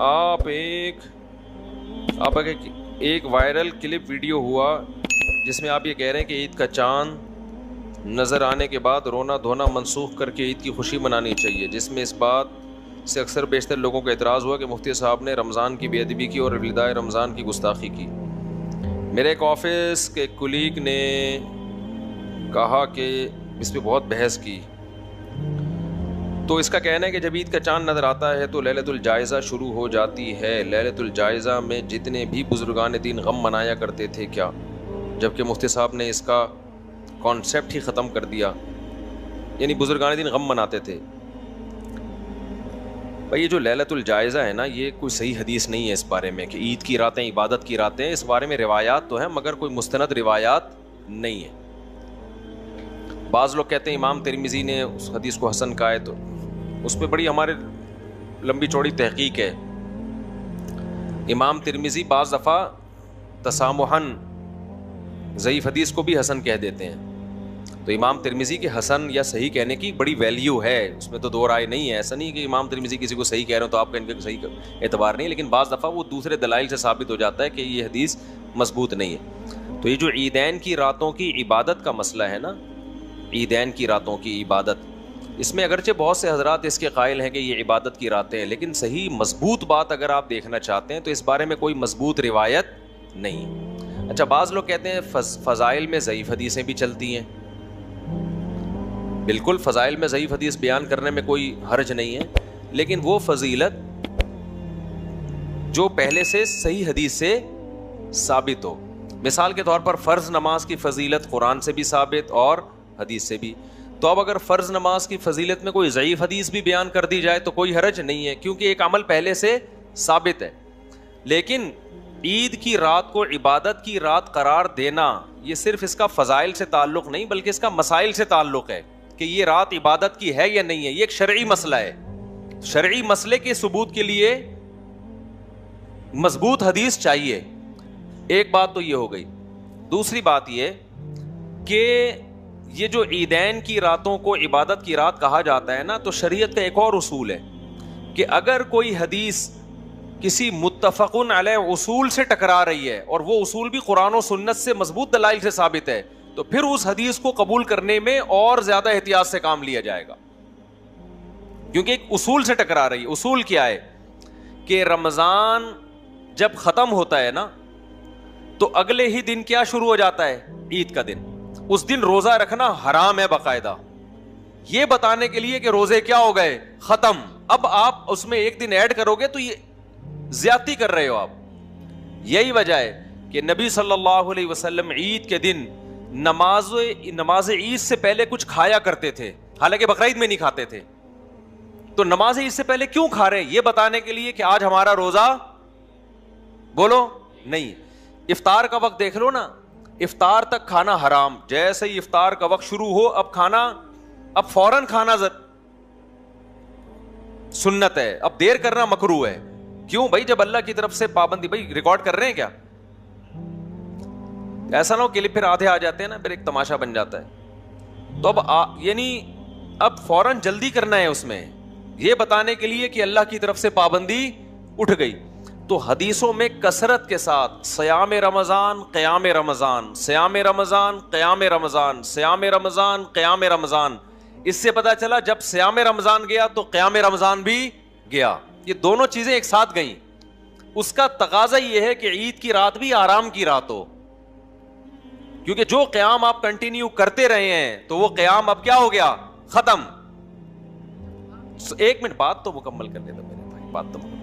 آپ ایک viral clip video ہوا جس میں آپ یہ کہہ رہے ہیں کہ عید کا چاند نظر آنے کے بعد رونا دھونا منسوخ کر کے عید کی خوشی منانی چاہیے، جس میں اس بات سے اکثر بیشتر لوگوں کا اعتراض ہوا کہ مفتی صاحب نے رمضان کی بے ادبی کی اور ولدائے رمضان کی گستاخی کی۔ میرے ایک آفس کے کلیگ نے کہا کہ اس پہ بہت بحث کی، تو اس کا کہنا ہے کہ جب عید کا چاند نظر آتا ہے تو لیلۃ الجائزہ شروع ہو جاتی ہے۔ لیلۃ الجائزہ میں جتنے بھی بزرگان دین غم منایا کرتے تھے کیا، جبکہ مفتی صاحب نے اس کا کانسیپٹ ہی ختم کر دیا، یعنی بزرگان دین غم مناتے تھے۔ بھائی یہ جو لیلۃ الجائزہ ہے نا، یہ کوئی صحیح حدیث نہیں ہے اس بارے میں کہ عید کی راتیں عبادت کی راتیں، اس بارے میں روایات تو ہیں مگر کوئی مستند روایات نہیں ہے۔ بعض لوگ کہتے ہیں امام ترمذی نے اس حدیث کو حسن کہا ہے، تو اس پہ بڑی ہمارے لمبی چوڑی تحقیق ہے۔ امام ترمذی بعض دفعہ تسامحاً ضعیف حدیث کو بھی حسن کہہ دیتے ہیں، تو امام ترمذی کے حسن یا صحیح کہنے کی بڑی ویلیو ہے، اس میں تو دو رائے نہیں ہے۔ ایسا نہیں کہ امام ترمذی کسی کو صحیح کہہ رہے ہو تو آپ کا ان کا صحیح اعتبار نہیں ہے، لیکن بعض دفعہ وہ دوسرے دلائل سے ثابت ہو جاتا ہے کہ یہ حدیث مضبوط نہیں ہے۔ تو یہ جو عیدین کی راتوں کی عبادت کا مسئلہ ہے نا، عیدین کی راتوں کی عبادت، اس میں اگرچہ بہت سے حضرات اس کے قائل ہیں کہ یہ عبادت کی راتیں ہیں، لیکن صحیح مضبوط بات اگر آپ دیکھنا چاہتے ہیں تو اس بارے میں کوئی مضبوط روایت نہیں۔ اچھا، بعض لوگ کہتے ہیں فضائل میں ضعیف حدیثیں بھی چلتی ہیں۔ بالکل، فضائل میں ضعیف حدیث بیان کرنے میں کوئی حرج نہیں ہے، لیکن وہ فضیلت جو پہلے سے صحیح حدیث سے ثابت ہو۔ مثال کے طور پر فرض نماز کی فضیلت قرآن سے بھی ثابت اور حدیث سے بھی، تو اب اگر فرض نماز کی فضیلت میں کوئی ضعیف حدیث بھی بیان کر دی جائے تو کوئی حرج نہیں ہے، کیونکہ ایک عمل پہلے سے ثابت ہے۔ لیکن عید کی رات کو عبادت کی رات قرار دینا، یہ صرف اس کا فضائل سے تعلق نہیں بلکہ اس کا مسائل سے تعلق ہے کہ یہ رات عبادت کی ہے یا نہیں ہے۔ یہ ایک شرعی مسئلہ ہے۔ شرعی مسئلے کے ثبوت کے لیے مضبوط حدیث چاہیے۔ ایک بات تو یہ ہو گئی۔ دوسری بات یہ کہ یہ جو عیدین کی راتوں کو عبادت کی رات کہا جاتا ہے نا، تو شریعت کا ایک اور اصول ہے کہ اگر کوئی حدیث کسی متفقن علیہ اصول سے ٹکرا رہی ہے اور وہ اصول بھی قرآن و سنت سے مضبوط دلائل سے ثابت ہے، تو پھر اس حدیث کو قبول کرنے میں اور زیادہ احتیاط سے کام لیا جائے گا، کیونکہ ایک اصول سے ٹکرا رہی ہے۔ اصول کیا ہے کہ رمضان جب ختم ہوتا ہے نا تو اگلے ہی دن کیا شروع ہو جاتا ہے؟ عید کا دن۔ اس دن روزہ رکھنا حرام ہے باقاعدہ، یہ بتانے کے لیے کہ روزے کیا ہو گئے؟ ختم۔ اب آپ اس میں ایک دن ایڈ کرو گے تو یہ زیادتی کر رہے ہو آپ۔ یہی وجہ ہے کہ نبی صلی اللہ علیہ وسلم عید کے دن نماز عید سے پہلے کچھ کھایا کرتے تھے، حالانکہ بقرعید میں نہیں کھاتے تھے۔ تو نماز عید سے پہلے کیوں کھا رہے ہیں؟ یہ بتانے کے لیے کہ آج ہمارا روزہ بولو نہیں۔ افطار کا وقت دیکھ لو نا، افطار تک کھانا حرام، جیسے ہی افطار کا وقت شروع ہو اب فوراً کھانا سنت ہے، اب دیر کرنا مکروہ ہے۔ کیوں بھائی؟ جب اللہ کی طرف سے پابندی، بھائی ریکارڈ کر رہے ہیں کیا؟ ایسا نہ ہو کلپ پھر آدھے آ جاتے ہیں نا، پھر ایک تماشا بن جاتا ہے۔ تو اب فوراً جلدی کرنا ہے اس میں، یہ بتانے کے لیے کہ اللہ کی طرف سے پابندی اٹھ گئی۔ تو حدیثوں میں کثرت کے ساتھ صیام رمضان، قیام رمضان، صیام رمضان، قیام رمضان، صیام رمضان، قیام رمضان، اس سے پتا چلا جب صیام رمضان گیا تو قیام رمضان بھی گیا، یہ دونوں چیزیں ایک ساتھ گئیں۔ اس کا تقاضا یہ ہے کہ عید کی رات بھی آرام کی رات ہو، کیونکہ جو قیام آپ کنٹینیو کرتے رہے ہیں تو وہ قیام اب کیا ہو گیا؟ ختم۔ ایک منٹ بات تو مکمل کر لیتا میرے بھائی، بات تو مکمل۔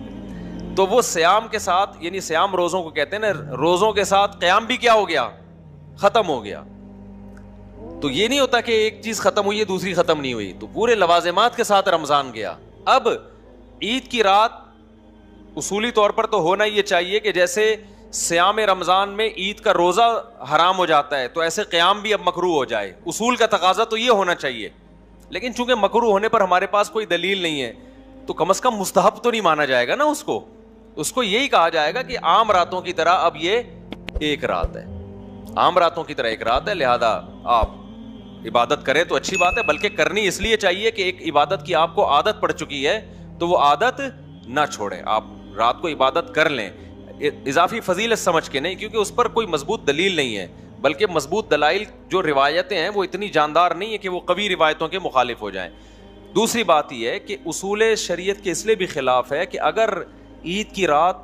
تو وہ سیام کے ساتھ، یعنی سیام روزوں کو کہتے ہیں نا، روزوں کے ساتھ قیام بھی کیا ہو گیا؟ ختم ہو گیا۔ تو یہ نہیں ہوتا کہ ایک چیز ختم ہوئی ہے دوسری ختم نہیں ہوئی، تو پورے لوازمات کے ساتھ رمضان گیا۔ اب عید کی رات اصولی طور پر تو ہونا یہ چاہیے کہ جیسے سیام رمضان میں عید کا روزہ حرام ہو جاتا ہے تو ایسے قیام بھی اب مکروہ ہو جائے، اصول کا تقاضا تو یہ ہونا چاہیے۔ لیکن چونکہ مکروہ ہونے پر ہمارے پاس کوئی دلیل نہیں ہے تو کم از کم مستحب تو نہیں مانا جائے گا نا، اس کو یہی کہا جائے گا کہ عام راتوں کی طرح اب یہ ایک رات ہے، عام راتوں کی طرح ایک رات ہے، لہذا آپ عبادت کریں تو اچھی بات ہے، بلکہ کرنی اس لیے چاہیے کہ ایک عبادت کی آپ کو عادت پڑ چکی ہے تو وہ عادت نہ چھوڑیں، آپ رات کو عبادت کر لیں, اضافی فضیلت سمجھ کے نہیں, کیونکہ اس پر کوئی مضبوط دلیل نہیں ہے, بلکہ مضبوط دلائل جو روایتیں ہیں وہ اتنی جاندار نہیں ہے کہ وہ قوی روایتوں کے مخالف ہو جائیں. دوسری بات یہ ہے کہ اصول شریعت کے اس لیے بھی خلاف ہے کہ اگر عید کی رات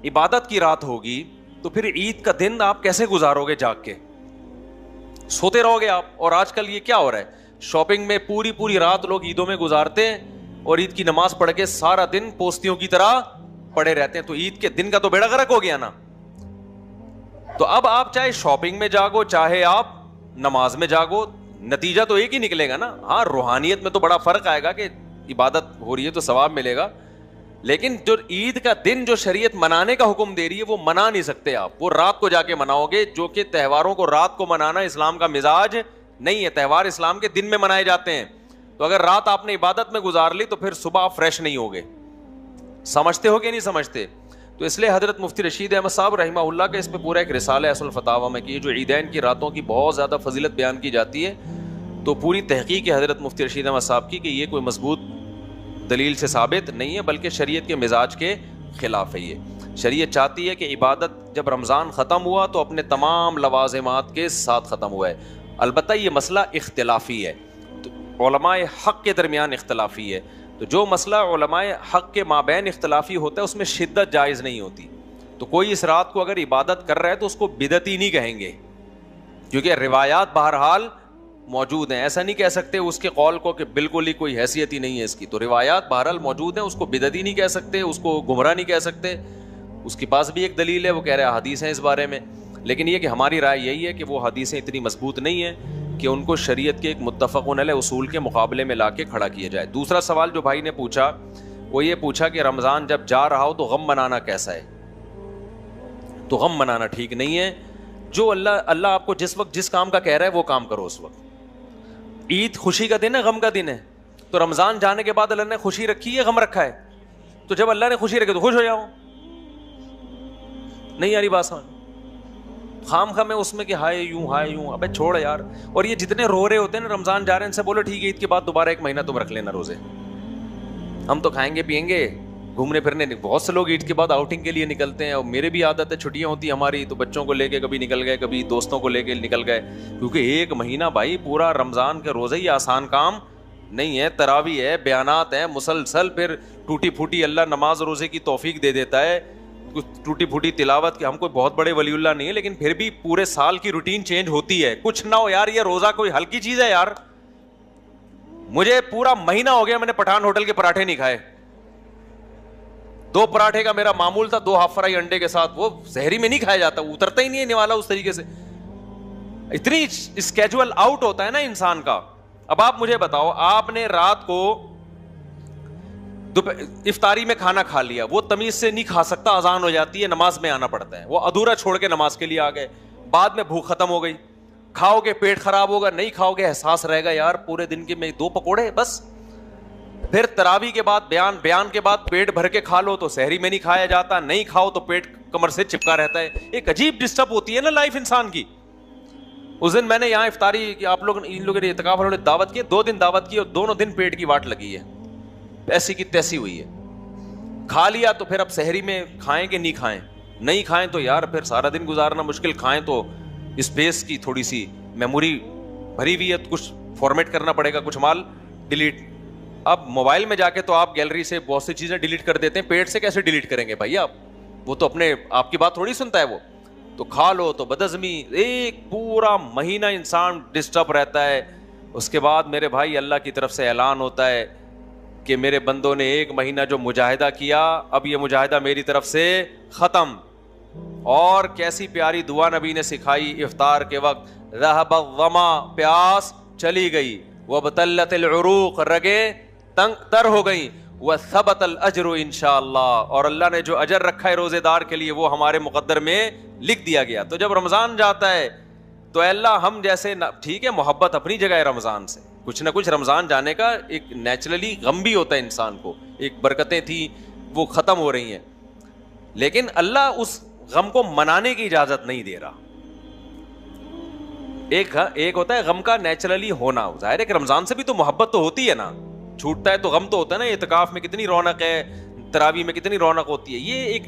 عبادت کی رات ہوگی تو پھر عید کا دن آپ کیسے گزارو گے؟ جاگ کے سوتے رہو گے آپ. اور آج کل یہ کیا ہو رہا ہے, شاپنگ میں پوری رات لوگ عیدوں میں گزارتے ہیں اور عید کی نماز پڑھ کے سارا دن پوستیوں کی طرح پڑے رہتے ہیں, تو عید کے دن کا تو بیڑا غرق ہو گیا نا. تو اب آپ چاہے شاپنگ میں جاگو چاہے آپ نماز میں جاگو, نتیجہ تو ایک ہی نکلے گا نا. ہاں روحانیت میں تو بڑا فرق آئے گا کہ عبادت ہو رہی ہے تو ثواب ملے گا, لیکن جو عید کا دن جو شریعت منانے کا حکم دے رہی ہے وہ منا نہیں سکتے آپ, وہ رات کو جا کے مناؤ گے, جو کہ تہواروں کو رات کو منانا اسلام کا مزاج نہیں ہے. تہوار اسلام کے دن میں منائے جاتے ہیں, تو اگر رات آپ نے عبادت میں گزار لی تو پھر صبح آپ فریش نہیں ہوگے. سمجھتے ہو کہ نہیں سمجھتے؟ تو اس لیے حضرت مفتی رشید احمد صاحب رحمہ اللہ کا اس پہ پورا ایک رسالہ ہے اصل الفتاوی میں کہ جو عیدین کی راتوں کی بہت زیادہ فضیلت بیان کی جاتی ہے, تو پوری تحقیق ہے حضرت مفتی رشید احمد صاحب کی کہ یہ کوئی مضبوط دلیل سے ثابت نہیں ہے, بلکہ شریعت کے مزاج کے خلاف ہے. یہ شریعت چاہتی ہے کہ عبادت جب رمضان ختم ہوا تو اپنے تمام لوازمات کے ساتھ ختم ہوا ہے. البتہ یہ مسئلہ اختلافی ہے, تو علماء حق کے درمیان اختلافی ہے, تو جو مسئلہ علماء حق کے مابین اختلافی ہوتا ہے اس میں شدت جائز نہیں ہوتی. تو کوئی اس رات کو اگر عبادت کر رہا ہے تو اس کو بدعتی نہیں کہیں گے, کیونکہ روایات بہرحال موجود ہیں. ایسا نہیں کہہ سکتے اس کے قول کو کہ بالکل ہی کوئی حیثیت ہی نہیں ہے اس کی, تو روایات بہرحال موجود ہیں, اس کو بدعتی نہیں کہہ سکتے, اس کو گمراہ نہیں کہہ سکتے. اس کے پاس بھی ایک دلیل ہے, وہ کہہ رہے ہیں حدیث ہیں اس بارے میں, لیکن یہ کہ ہماری رائے یہی ہے کہ وہ حدیثیں اتنی مضبوط نہیں ہیں کہ ان کو شریعت کے ایک متفق علیہ اصول کے مقابلے میں لا کے کھڑا کیا جائے. دوسرا سوال جو بھائی نے پوچھا وہ یہ پوچھا کہ رمضان جب جا رہا ہو تو غم منانا کیسا ہے؟ تو غم منانا ٹھیک نہیں ہے. جو اللہ آپ کو جس وقت جس کام کا کہہ رہا ہے وہ کام کرو اس وقت. عید خوشی کا دن ہے, غم کا دن ہے, تو رمضان جانے کے بعد اللہ نے خوشی رکھی ہے غم رکھا ہے, تو جب اللہ نے خوشی رکھی تو خوش ہو جاؤ. نہیں یاری بات سمجھ, خام خواہ میں اس میں کہ ہائے یوں, ابے چھوڑ یار. اور یہ جتنے رو رہے ہوتے ہیں نا رمضان جا رہے ہیں, ان سے بولو ٹھیک ہے عید کے بعد دوبارہ 1 مہینہ تم رکھ لینا روزے, ہم تو کھائیں گے پیئیں گے گھومنے پھرنے. بہت سے لوگ عید کے بعد آؤٹنگ کے لیے نکلتے ہیں, اور میرے بھی عادت ہے, چھٹیاں ہوتی ہیں ہماری تو بچوں کو لے کے کبھی نکل گئے, کبھی دوستوں کو لے کے نکل گئے, کیونکہ 1 مہینہ بھائی پورا رمضان کے روزے ہی آسان کام نہیں ہے. تراویح ہے, بیانات ہیں مسلسل, پھر ٹوٹی پھوٹی اللہ نماز روزے کی توفیق دے دیتا ہے, ٹوٹی پھوٹی تلاوت کی. ہم کوئی بہت بڑے ولی اللہ نہیں ہے, لیکن پھر بھی پورے سال کی روٹین چینج ہوتی ہے. کچھ نہ ہو یار, یہ روزہ کوئی ہلکی چیز ہے یار. مجھے پورا مہینہ ہو گیا میں نے پٹھان ہوٹل کے پراٹھے نہیں کھائے. 2 پراٹھے کا میرا معمول تھا, 2 ہاف فرائی انڈے کے ساتھ, وہ سحری میں نہیں کھایا جاتا, اترتا ہی نہیں ہے نوالا اس طریقے سے. اتنی اسکیجول آؤٹ ہوتا ہے نا انسان کا. اب آپ مجھے بتاؤ, آپ نے رات کو افطاری میں کھانا کھا لیا, وہ تمیز سے نہیں کھا سکتا, اذان ہو جاتی ہے, نماز میں آنا پڑتا ہے, وہ ادھورا چھوڑ کے نماز کے لیے آ گئے, بعد میں بھوک ختم ہو گئی, کھاؤ گے پیٹ خراب ہوگا, نہیں کھاؤ گے احساس رہے گا یار پورے دن کے میں 2 پکوڑے بس. پھر تراویح کے بعد بیان کے بعد پیٹ بھر کے کھا لو تو سحری میں نہیں کھایا جاتا, نہیں کھاؤ تو پیٹ کمر سے چپکا رہتا ہے. ایک عجیب ڈسٹرب ہوتی ہے نا لائف انسان کی. اس دن میں نے یہاں افطاری کی, آپ لوگ ان لوگوں نے اعتکاف والوں نے دعوت کی, 2 دن دعوت کی اور دونوں دن پیٹ کی واٹ لگی ہے, ایسی کی تیسی ہوئی ہے. کھا لیا تو پھر اب سحری میں کھائیں کہ نہیں کھائیں, نہیں کھائیں تو یار پھر سارا دن گزارنا مشکل, کھائیں تو اسپیس کی تھوڑی سی میموری بھری ہوئی ہے, کچھ فارمیٹ کرنا پڑے گا, کچھ مال ڈیلیٹ. اب موبائل میں جا کے تو آپ گیلری سے بہت سی چیزیں ڈیلیٹ کر دیتے ہیں, پیٹ سے کیسے ڈیلیٹ کریں گے بھائی آپ, وہ تو اپنے آپ کی بات تھوڑی سنتا ہے وہ. تو کھا لو تو بدہضمی, ایک پورا مہینہ انسان ڈسٹرب رہتا ہے. اس کے بعد میرے بھائی اللہ کی طرف سے اعلان ہوتا ہے کہ میرے بندوں نے 1 مہینہ جو مجاہدہ کیا, اب یہ مجاہدہ میری طرف سے ختم. اور کیسی پیاری دعا نبی نے سکھائی افطار کے وقت, ذهب الظما, پیاس چلی گئی, وابتلت العروق, رگیں تنگ تر ہو گئی, وثبت الاجر انشاءاللہ, اور اللہ نے جو اجر رکھا ہے روزے دار کے لیے وہ ہمارے مقدر میں لکھ دیا گیا. تو جب رمضان جاتا ہے تو اے اللہ ہم جیسے, ٹھیک ہے محبت اپنی جگہ ہے رمضان سے, کچھ نہ کچھ رمضان جانے کا ایک نیچرلی غم بھی ہوتا ہے انسان کو, ایک برکتیں تھیں وہ ختم ہو رہی ہیں, لیکن اللہ اس غم کو منانے کی اجازت نہیں دے رہا. ایک ہوتا ہے غم کا نیچرلی ہونا, ظاہر ہے کہ رمضان سے بھی تو محبت تو ہوتی ہے نا, چھوٹتا ہے تو غم تو ہوتا ہے نا. اعتکاف میں کتنی رونق ہے, تراویح میں کتنی رونق ہوتی ہے. یہ ایک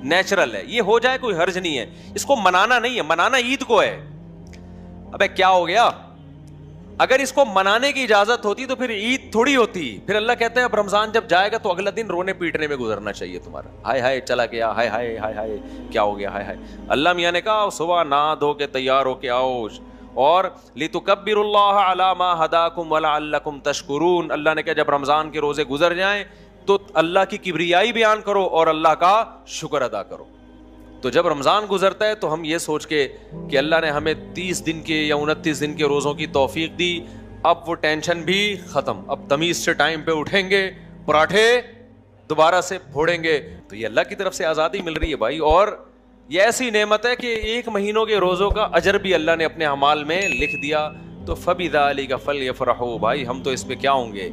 نیچرل ہے, یہ ہو جائے کوئی حرج نہیں ہے, اس کو منانا نہیں ہے, منانا عید کو ہے. ابے کیا ہو گیا, اگر اس کو منانے کی اجازت ہوتی تو پھر عید تھوڑی ہوتی. پھر اللہ کہتے ہیں اب رمضان جب جائے گا تو اگلا دن رونے پیٹنے میں گزرنا چاہیے تمہارا, ہائے ہائے چلا گیا, ہائے ہائے ہائے ہائے کیا ہو گیا, ہائے ہائے. اللہ میاں نے کہا صبح نہا دھو کے تیار ہو کے آؤ, اور لِتُكَبِّرُوا اللَّهَ عَلَى مَا هَدَاكُمْ وَلَعَلَّكُمْ تَشْكُرُونَ. اللہ نے کہا جب رمضان کے روزے گزر جائیں تو اللہ کی کبریائی بیان کرو اور اللہ کا شکر ادا کرو. تو جب رمضان گزرتا ہے تو ہم یہ سوچ کے کہ اللہ نے ہمیں 30 دن کے یا 29 دن کے روزوں کی توفیق دی, اب وہ ٹینشن بھی ختم, اب تمیز سے ٹائم پہ اٹھیں گے, پراٹھے دوبارہ سے پھوڑیں گے. تو یہ اللہ کی طرف سے آزادی مل رہی ہے بھائی, اور یہ ایسی نعمت ہے کہ 1 مہینوں کے روزوں کا اجر بھی اللہ نے اپنے اعمال میں لکھ دیا. تو فَبِذَلِكَ فَلْيَفْرَحُوا, بھائی ہم تو اس پہ کیا ہوں گے,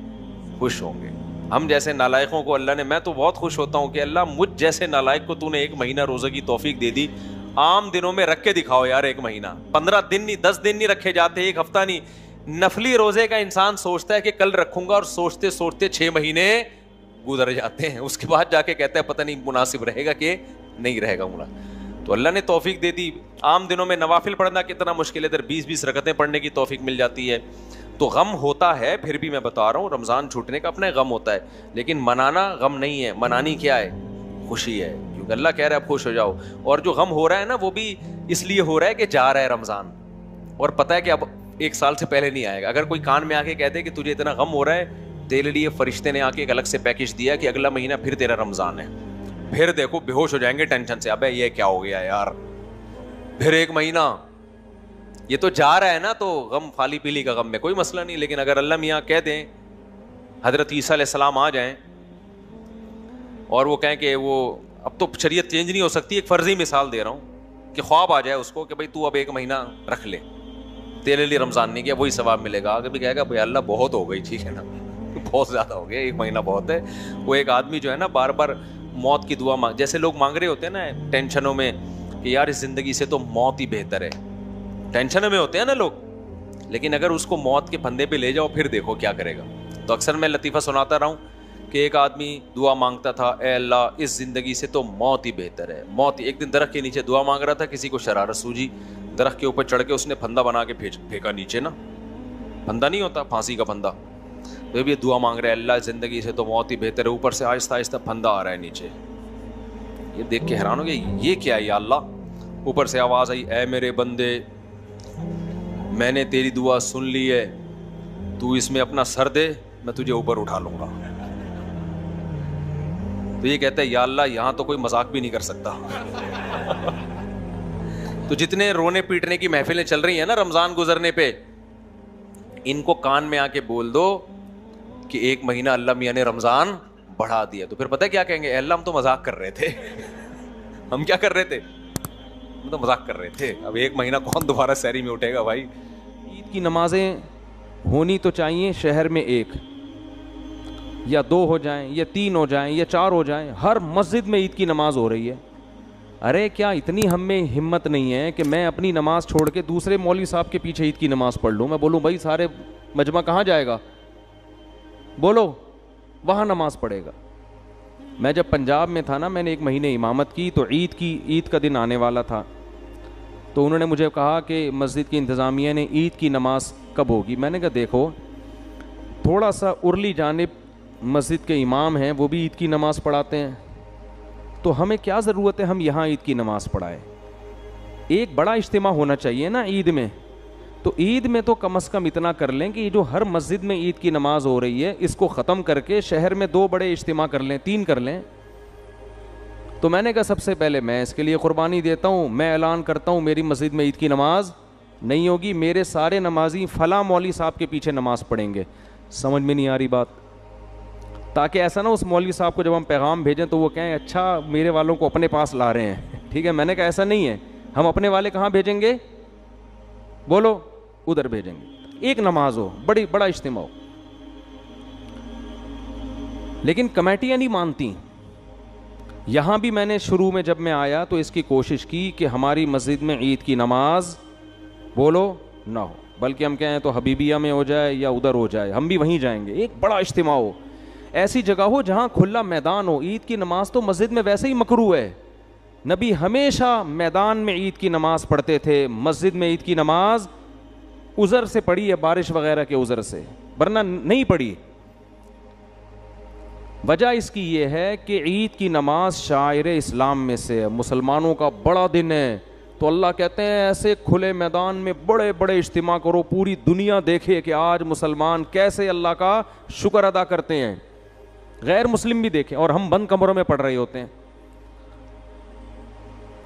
خوش ہوں گے. ہم جیسے نالائقوں کو اللہ نے, میں تو بہت خوش ہوتا ہوں کہ اللہ مجھ جیسے نالائق کو تو نے 1 مہینہ روزے کی توفیق دے دی. عام دنوں میں رکھ کے دکھاؤ یار, 1 مہینہ 15 دن نہیں, 10 دن نہیں رکھے جاتے, 1 ہفتہ نہیں. نفلی روزے کا انسان سوچتا ہے کہ کل رکھوں گا, اور سوچتے سوچتے 6 مہینے گزر جاتے ہیں. اس کے بعد جا کے کہتا ہے پتہ نہیں مناسب رہے گا کہ نہیں رہے گا مناسب. تو اللہ نے توفیق دے دی. عام دنوں میں نوافل پڑھنا کتنا مشکل ہے, ادھر 20 رکعتیں پڑھنے کی توفیق مل جاتی ہے. تو غم ہوتا ہے, پھر بھی میں بتا رہا ہوں رمضان چھوٹنے کا اپنا غم ہوتا ہے, لیکن منانا غم نہیں ہے, منانی کیا ہے, خوشی ہے, کیونکہ اللہ کہہ رہا ہے اب خوش ہو جاؤ. اور جو غم ہو رہا ہے نا وہ بھی اس لیے ہو رہا ہے کہ جا رہا ہے رمضان, اور پتہ ہے کہ اب 1 سال سے پہلے نہیں آئے گا. اگر کوئی کان میں آ کے کہتے کہ تجھے اتنا غم ہو رہا ہے, تیرے لیے فرشتے نے آ کے ایک الگ سے پیکج دیا کہ اگلا مہینہ پھر تیرا رمضان ہے, پھر دیکھو بے ہوش ہو جائیں گے ٹینشن سے, ابے یہ کیا ہو گیا یار, پھر 1 مہینہ. یہ تو جا رہا ہے نا, تو غم خالی پیلی کا غم میں کوئی مسئلہ نہیں. لیکن اگر اللہ میاں کہہ دیں, حضرت عیسیٰ علیہ السلام آ جائیں اور وہ کہیں کہ وہ اب تو شریعت چینج نہیں ہو سکتی, ایک فرضی مثال دے رہا ہوں کہ خواب آ جائے اس کو کہ بھائی تو اب 1 مہینہ رکھ لے, تیرے لیے رمضان نہیں کیا, وہی ثواب ملے گا. آگے بھی کہے گا بھائی اللہ بہت ہو گئی, ٹھیک ہے نا, بہت زیادہ ہو گیا, 1 مہینہ بہت ہے. وہ ایک آدمی جو ہے نا بار بار موت کی دعا مانگ, جیسے لوگ مانگ رہے ہوتے ہیں نا ٹینشنوں میں کہ یار اس زندگی سے تو موت ہی بہتر ہے, ٹینشنوں میں ہوتے ہیں نا لوگ, لیکن اگر اس کو موت کے پھندے پہ لے جاؤ پھر دیکھو کیا کرے گا. تو اکثر میں لطیفہ سناتا رہا ہوں کہ ایک آدمی دعا مانگتا تھا, اے اللہ اس زندگی سے تو موت ہی بہتر ہے, موت. ایک دن درخت کے نیچے دعا مانگ رہا تھا, کسی کو شرارت سوجی, درخت کے اوپر چڑھ کے اس نے پھندا بنا کے پھینکا نیچے, نا پھندا نہیں ہوتا پھانسی کا پھندا, تو یہ دعا مانگ رہا ہے اللہ زندگی سے تو موت ہی بہتر ہے, اوپر سے آہستہ آہستہ پھندا آ رہا ہے نیچے. یہ دیکھ کے حیران ہو گیا, یہ کیا ہے یا اللہ. اوپر سے آواز آئی, اے میرے بندے میں نے تیری دعا سن لی ہے, تو اس میں اپنا سر دے, میں تجھے اوپر اٹھا لوں گا. تو یہ کہتا ہے یا اللہ یہاں تو کوئی مذاق بھی نہیں کر سکتا. تو جتنے رونے پیٹنے کی محفلیں چل رہی ہیں نا رمضان گزرنے پہ, ان کو کان میں آ کے بول دو کہ 1 مہینہ اللہ میاں نے رمضان بڑھا دیا. تو پھر پتہ کیا کہیں گے, اے اللہ ہم تو مذاق کر رہے تھے. ہم کیا کر رہے تھے, ہم تو مذاق کر رہے تھے, اب 1 مہینہ کون دوبارہ سحری میں اٹھے گا بھائی. عید کی نمازیں ہونی تو چاہیے شہر میں 1 یا 2 ہو جائیں یا 3 ہو جائیں یا 4 ہو جائیں, ہر مسجد میں عید کی نماز ہو رہی ہے. ارے کیا اتنی ہم میں ہمت نہیں ہے کہ میں اپنی نماز چھوڑ کے دوسرے مولوی صاحب کے پیچھے عید کی نماز پڑھ لوں, میں بولوں بھائی سارے مجمع کہاں جائے گا, بولو وہاں نماز پڑھے گا. میں جب پنجاب میں تھا نا, میں نے 1 مہینے امامت کی, تو عید کا دن آنے والا تھا, تو انہوں نے مجھے کہا کہ مسجد کی انتظامیہ نے عید کی نماز کب ہوگی. میں نے کہا دیکھو تھوڑا سا ارلی جانب مسجد کے امام ہیں, وہ بھی عید کی نماز پڑھاتے ہیں, تو ہمیں کیا ضرورت ہے ہم یہاں عید کی نماز پڑھائیں. ایک بڑا اجتماع ہونا چاہیے نا عید میں, تو عید میں تو کم از کم اتنا کر لیں کہ یہ جو ہر مسجد میں عید کی نماز ہو رہی ہے اس کو ختم کر کے شہر میں 2 بڑے اجتماع کر لیں, 3 کر لیں. تو میں نے کہا سب سے پہلے میں اس کے لیے قربانی دیتا ہوں, میں اعلان کرتا ہوں میری مسجد میں عید کی نماز نہیں ہوگی, میرے سارے نمازی فلاں مولوی صاحب کے پیچھے نماز پڑھیں گے. سمجھ میں نہیں آ رہی بات, تاکہ ایسا نہ اس مولوی صاحب کو جب ہم پیغام بھیجیں تو وہ کہیں اچھا میرے والوں کو اپنے پاس لا رہے ہیں, ٹھیک ہے. میں نے کہا ایسا نہیں ہے, ہم اپنے والے کہاں بھیجیں گے, بولو ادھر بھیجیں گے. 1 نماز ہو, بڑا اجتماع ہو. لیکن کمیٹیاں نہیں مانتی. یہاں بھی میں نے شروع میں جب میں آیا تو اس کی کوشش کی کہ ہماری مسجد میں عید کی نماز بولو نہ ہو, بلکہ ہم کہیں تو حبیبیہ میں ہو جائے یا ادھر ہو جائے, ہم بھی وہیں جائیں گے. ایک بڑا اجتماع ہو, ایسی جگہ ہو جہاں کھلا میدان ہو. عید کی نماز تو مسجد میں ویسے ہی مکروہ ہے. نبی ہمیشہ میدان میں عید کی نماز پڑھتے تھے. مسجد میں عید کی نماز عذر سے پڑھی ہے, بارش وغیرہ کے عذر سے, ورنہ نہیں پڑھی. وجہ اس کی یہ ہے کہ عید کی نماز شعائر اسلام میں سے ہے, مسلمانوں کا بڑا دن ہے. تو اللہ کہتے ہیں ایسے کھلے میدان میں بڑے بڑے اجتماع کرو, پوری دنیا دیکھے کہ آج مسلمان کیسے اللہ کا شکر ادا کرتے ہیں. غیر مسلم بھی دیکھیں, اور ہم بند کمروں میں پڑھ رہے ہوتے ہیں.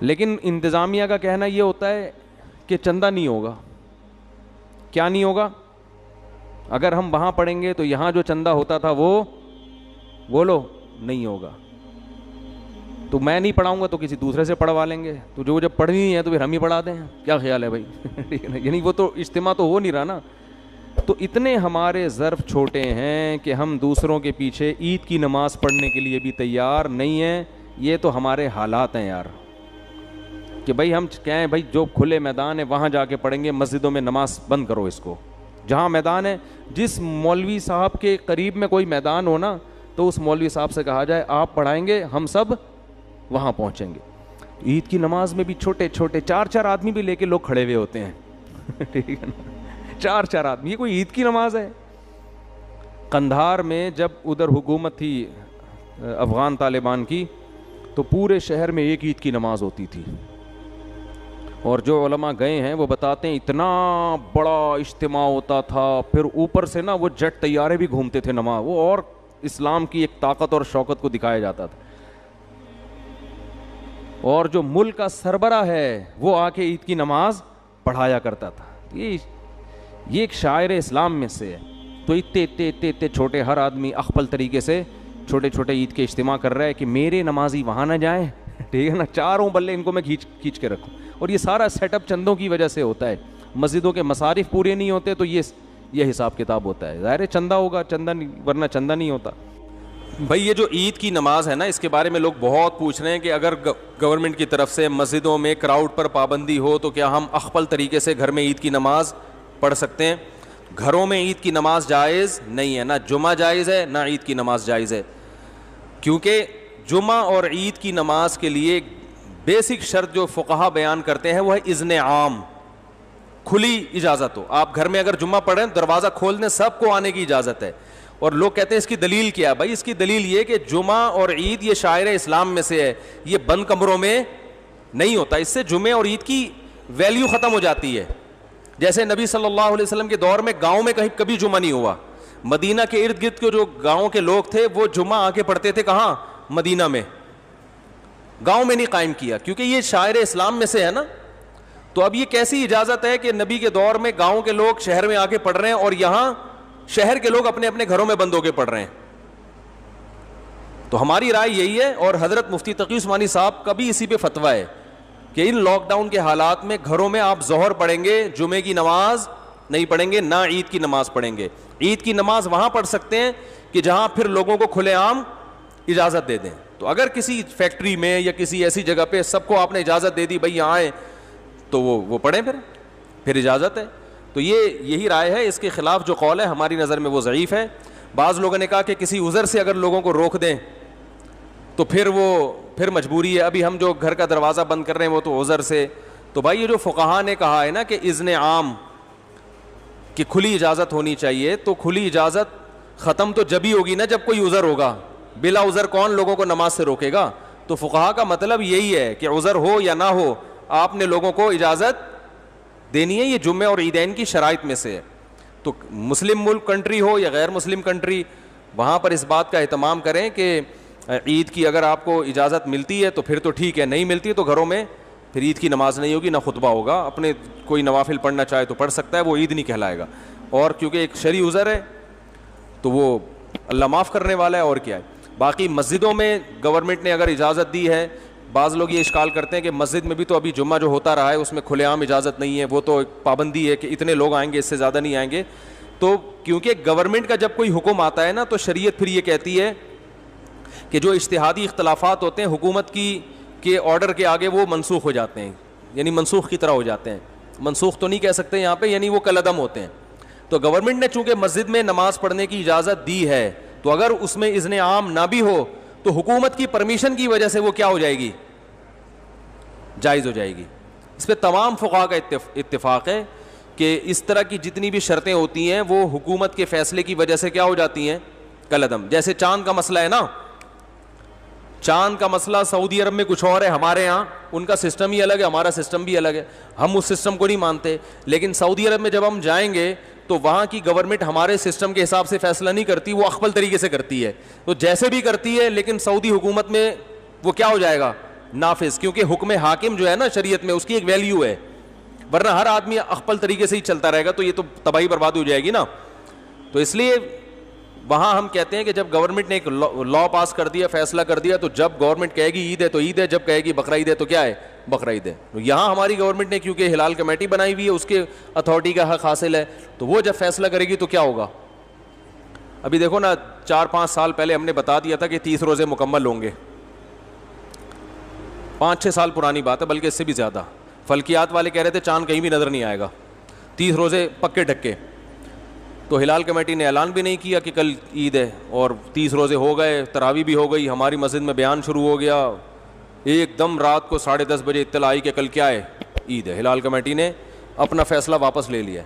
لیکن انتظامیہ کا کہنا یہ ہوتا ہے کہ چندہ نہیں ہوگا. کیا نہیں ہوگا؟ اگر ہم وہاں پڑھیں گے تو یہاں جو چندہ ہوتا تھا وہ بولو نہیں ہوگا. تو میں نہیں پڑھاؤں گا تو کسی دوسرے سے پڑھوا لیں گے. تو جو جب پڑھنی ہے تو پھر ہم ہی پڑھا دیں. کیا خیال ہے بھائی؟ یعنی وہ تو اجتماع تو ہو نہیں رہا نا. تو اتنے ہمارے ظرف چھوٹے ہیں کہ ہم دوسروں کے پیچھے عید کی نماز پڑھنے کے لیے بھی تیار نہیں ہیں. یہ تو ہمارے حالات ہیں یار, کہ بھائی ہم کہیں بھائی جو کھلے میدان ہے وہاں جا کے پڑھیں گے. مسجدوں میں نماز بند کرو اس کو. جہاں میدان ہے, جس مولوی صاحب کے قریب میں کوئی میدان ہو نا, تو اس مولوی صاحب سے کہا جائے آپ پڑھائیں گے, ہم سب وہاں پہنچیں گے. عید کی نماز میں بھی چھوٹے چھوٹے 4 آدمی بھی لے کے لوگ کھڑے ہوئے ہوتے ہیں. ٹھیک ہے نا, 4 آدمی. یہ کوئی عید کی نماز ہے؟ قندھار میں جب ادھر حکومت تھی افغان طالبان کی, تو پورے شہر میں ایک عید کی نماز ہوتی تھی. اور جو علماء گئے ہیں وہ بتاتے ہیں اتنا بڑا اجتماع ہوتا تھا. پھر اوپر سے نا وہ جٹ طیارے بھی گھومتے تھے نماز, وہ اور اسلام کی ایک طاقت اور شوکت کو دکھایا جاتا تھا. اور جو ملک کا سربراہ ہے وہ آ کے عید کی نماز پڑھایا کرتا تھا. یہ ایک شاعر اسلام میں سے ہے. تو اتنے چھوٹے, ہر آدمی اخپل طریقے سے چھوٹے چھوٹے عید کے اجتماع کر رہا ہے کہ میرے نمازی وہاں نہ جائیں. ٹھیک ہے نا, چاروں بلے ان کو میں کھینچ کے رکھوں. اور یہ سارا سیٹ اپ چندوں کی وجہ سے ہوتا ہے. مسجدوں کے مصارف پورے نہیں ہوتے تو یہ حساب کتاب ہوتا ہے. ظاہر ہے چندہ ہوگا, چندہ نہیں, ورنہ چندہ نہیں ہوتا. بھائی یہ جو عید کی نماز ہے نا, اس کے بارے میں لوگ بہت پوچھ رہے ہیں کہ اگر گورنمنٹ کی طرف سے مسجدوں میں کراؤڈ پر پابندی ہو تو کیا ہم اخپل طریقے سے گھر میں عید کی نماز پڑھ سکتے ہیں؟ گھروں میں عید کی نماز جائز نہیں ہے. نہ جمعہ جائز ہے, نہ عید کی نماز جائز ہے. کیونکہ جمعہ اور عید کی نماز کے لیے بیسک شرط جو فقہا بیان کرتے ہیں وہ ہے اذن عام, کھلی اجازت ہو. آپ گھر میں اگر جمعہ پڑھیں دروازہ کھول دیں, سب کو آنے کی اجازت ہے. اور لوگ کہتے ہیں اس کی دلیل کیا ہے؟ بھائی اس کی دلیل یہ کہ جمعہ اور عید یہ شاعر اسلام میں سے ہے, یہ بند کمروں میں نہیں ہوتا. اس سے جمعے اور عید کی ویلیو ختم ہو جاتی ہے. جیسے نبی صلی اللہ علیہ وسلم کے دور میں گاؤں میں کہیں کبھی جمعہ نہیں ہوا. مدینہ کے ارد گرد کے جو گاؤں کے لوگ تھے وہ جمعہ آ کے پڑھتے تھے. کہاں؟ مدینہ میں. گاؤں میں نہیں قائم کیا کیونکہ یہ شاعر اسلام میں سے ہے نا. تو اب یہ کیسی اجازت ہے کہ نبی کے دور میں گاؤں کے لوگ شہر میں آ کے پڑھ رہے ہیں اور یہاں شہر کے لوگ اپنے اپنے گھروں میں بند ہو کے پڑھ رہے ہیں؟ تو ہماری رائے یہی ہے, اور حضرت مفتی تقی عثمانی صاحب کا بھی اسی پہ فتویٰ ہے کہ ان لاک ڈاؤن کے حالات میں گھروں میں آپ ظہر پڑھیں گے, جمعے کی نماز نہیں پڑھیں گے, نہ عید کی نماز پڑھیں گے. عید کی نماز وہاں پڑھ سکتے ہیں کہ جہاں پھر لوگوں کو کھلے عام اجازت دے دیں. تو اگر کسی فیکٹری میں یا کسی ایسی جگہ پہ سب کو آپ نے اجازت دے دی بھائی یہاں آئیں, تو وہ پڑھیں, پھر اجازت ہے. تو یہی رائے ہے. اس کے خلاف جو قول ہے ہماری نظر میں وہ ضعیف ہے. بعض لوگوں نے کہا کہ کسی عذر سے اگر لوگوں کو روک دیں تو پھر مجبوری ہے. ابھی ہم جو گھر کا دروازہ بند کر رہے ہیں وہ تو عذر سے. تو بھائی یہ جو فقہا نے کہا ہے نا کہ اذن عام کہ کھلی اجازت ہونی چاہیے, تو کھلی اجازت ختم تو جب ہی ہوگی نا جب کوئی عذر ہوگا. بلا عذر کون لوگوں کو نماز سے روکے گا؟ تو فقہا کا مطلب یہی ہے کہ عذر ہو یا نہ ہو آپ نے لوگوں کو اجازت دینی ہے. یہ جمعے اور عیدین کی شرائط میں سے ہے. تو مسلم ملک کنٹری ہو یا غیر مسلم کنٹری, وہاں پر اس بات کا اہتمام کریں کہ عید کی اگر آپ کو اجازت ملتی ہے تو پھر تو ٹھیک ہے, نہیں ملتی تو گھروں میں پھر عید کی نماز نہیں ہوگی, نہ خطبہ ہوگا. اپنے کوئی نوافل پڑھنا چاہے تو پڑھ سکتا ہے, وہ عید نہیں کہلائے گا. اور کیونکہ ایک شرعی عذر ہے تو وہ اللہ معاف کرنے والا ہے, اور کیا ہے. باقی مسجدوں میں گورنمنٹ نے اگر اجازت دی ہے, بعض لوگ یہ اشکال کرتے ہیں کہ مسجد میں بھی تو ابھی جمعہ جو ہوتا رہا ہے اس میں کھلے عام اجازت نہیں ہے, وہ تو ایک پابندی ہے کہ اتنے لوگ آئیں گے, اس سے زیادہ نہیں آئیں گے. تو کیونکہ گورنمنٹ کا جب کوئی حکم آتا ہے نا تو شریعت پھر یہ کہتی ہے کہ جو اجتہادی اختلافات ہوتے ہیں حکومت کے آرڈر کے آگے وہ منسوخ ہو جاتے ہیں, یعنی منسوخ کی طرح ہو جاتے ہیں. منسوخ تو نہیں کہہ سکتے یہاں پہ, یعنی وہ کالعدم ہوتے ہیں. تو گورنمنٹ نے چونکہ مسجد میں نماز پڑھنے کی اجازت دی ہے تو اگر اس میں اذن عام نہ بھی ہو تو حکومت کی پرمیشن کی وجہ سے وہ کیا ہو جائے گی؟ جائز ہو جائے گی. اس پہ تمام فقہاء کا اتفاق ہے کہ اس طرح کی جتنی بھی شرطیں ہوتی ہیں وہ حکومت کے فیصلے کی وجہ سے کیا ہو جاتی ہیں؟ کالعدم. جیسے چاند کا مسئلہ ہے نا, چاند کا مسئلہ سعودی عرب میں کچھ اور ہے, ہمارے یہاں ان کا سسٹم ہی الگ ہے, ہمارا سسٹم بھی الگ ہے, ہم اس سسٹم کو نہیں مانتے. لیکن سعودی عرب میں جب ہم جائیں گے تو وہاں کی گورنمنٹ ہمارے سسٹم کے حساب سے فیصلہ نہیں کرتی, وہ اخبل طریقے سے کرتی ہے. تو جیسے بھی کرتی ہے لیکن سعودی حکومت میں وہ کیا ہو جائے گا؟ نافذ, کیونکہ حکم حاکم جو ہے نا شریعت میں اس کی ایک ویلیو ہے, ورنہ ہر آدمی اخبل طریقے سے ہی چلتا رہے گا تو یہ تو تباہی برباد ہو جائے گی نا. تو اس لیے وہاں ہم کہتے ہیں کہ جب گورنمنٹ نے ایک لا پاس کر دیا, فیصلہ کر دیا, تو جب گورنمنٹ کہے گی عید ہے تو عید ہے, جب کہے گی بقرہ عید ہے تو کیا ہے؟ بقرہ عید ہے. تو یہاں ہماری گورنمنٹ نے کیونکہ ہلال کمیٹی بنائی ہوئی ہے, اس کے اتھارٹی کا حق حاصل ہے, تو وہ جب فیصلہ کرے گی تو کیا ہوگا؟ ابھی دیکھو نا 4-5 سال پہلے ہم نے بتا دیا تھا کہ 30 روزے مکمل ہوں گے, 5-6 سال پرانی بات ہے, بلکہ اس سے بھی زیادہ. فلکیات والے کہہ رہے تھے چاند کہیں بھی نظر نہیں آئے گا, 30 روزے پکے ڈھکے. تو ہلال کمیٹی نے اعلان بھی نہیں کیا کہ کل عید ہے, اور 30 روزے ہو گئے, تراویح بھی ہو گئی, ہماری مسجد میں بیان شروع ہو گیا, ایک دم رات کو 10:30 بجے اطلاع آئی کہ کل کیا ہے؟ عید ہے. ہلال کمیٹی نے اپنا فیصلہ واپس لے لیا.